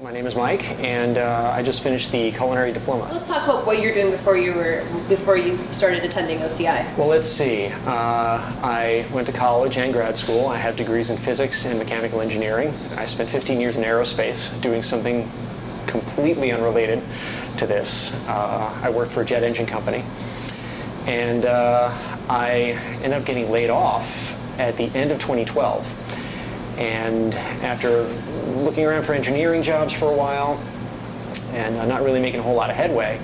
My name is Mike, and I just finished the Culinary diploma. Let's talk about what you're doing before you started attending OCI. Well, let's see. I went to college and grad school. I have degrees in physics and mechanical engineering. I spent 15 years in aerospace doing something completely unrelated to this. I worked for a jet engine company, and I ended up getting laid off at the end of 2012. And after looking around for engineering jobs for a while and not really making a whole lot of headway,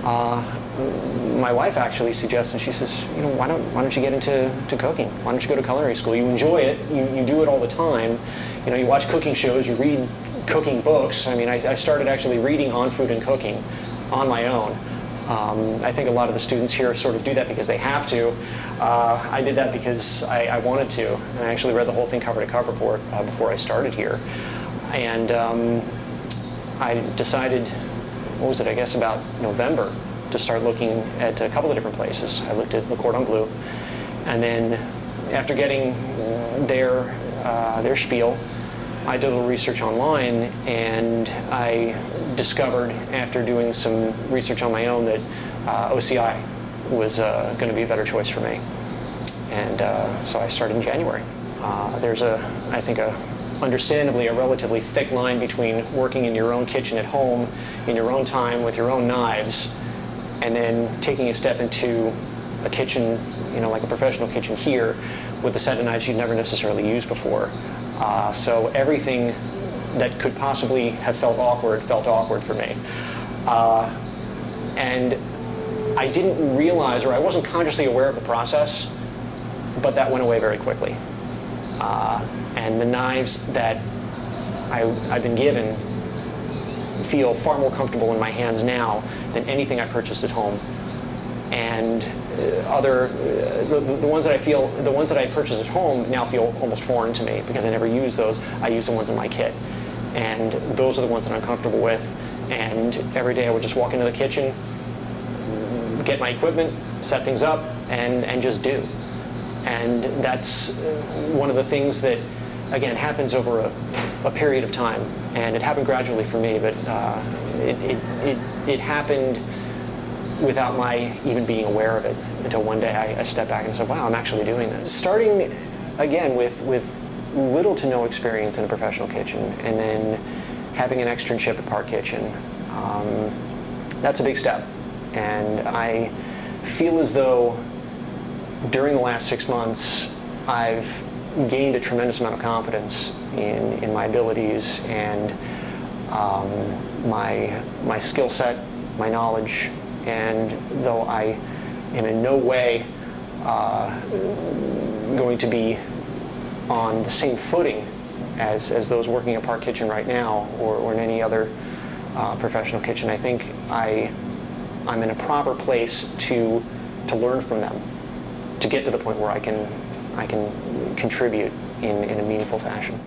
my wife actually suggested, she says, you know, why don't you get into cooking? Why don't you go to culinary school? You enjoy it, you do it all the time. You know, you watch cooking shows, you read cooking books. I mean, I started actually reading on food and cooking on my own. I think a lot of the students here sort of do that because they have to. I did that because I wanted to, and I actually read the whole thing cover to cover before I started here. And I decided, what was it, I guess about November, to start looking at a couple of different places. I looked at Le Cordon Bleu, and then after getting their spiel, I did a little research online, and I discovered, after doing some research on my own, that OCI was going to be a better choice for me. And so I started in January. There's I think understandably a relatively thick line between working in your own kitchen at home, in your own time, with your own knives, and then taking a step into a kitchen, you know, like a professional kitchen here, with a set of knives you'd never necessarily used before. So everything that could possibly have felt awkward for me. And I didn't realize, or I wasn't consciously aware of the process, but that went away very quickly. And the knives that I've been given feel far more comfortable in my hands now than anything I purchased at home. And the ones that I purchased at home now feel almost foreign to me because I never use those. I use the ones in my kit, and those are the ones that I'm comfortable with. And every day I would just walk into the kitchen, get my equipment, set things up, and just do. And that's one of the things that, again, happens over a period of time. And it happened gradually for me, but it happened without my even being aware of it, until one day I stepped back and said, wow, I'm actually doing this. Starting, again, with little to no experience in a professional kitchen, and then having an externship at Park Kitchen, that's a big step. And I feel as though during the last 6 months, I've gained a tremendous amount of confidence in my abilities and my skill set, my knowledge. And though I am in no way going to be on the same footing as those working at Park Kitchen right now, or in any other professional kitchen, I think I'm in a proper place to learn from them, to get to the point where I can contribute in a meaningful fashion.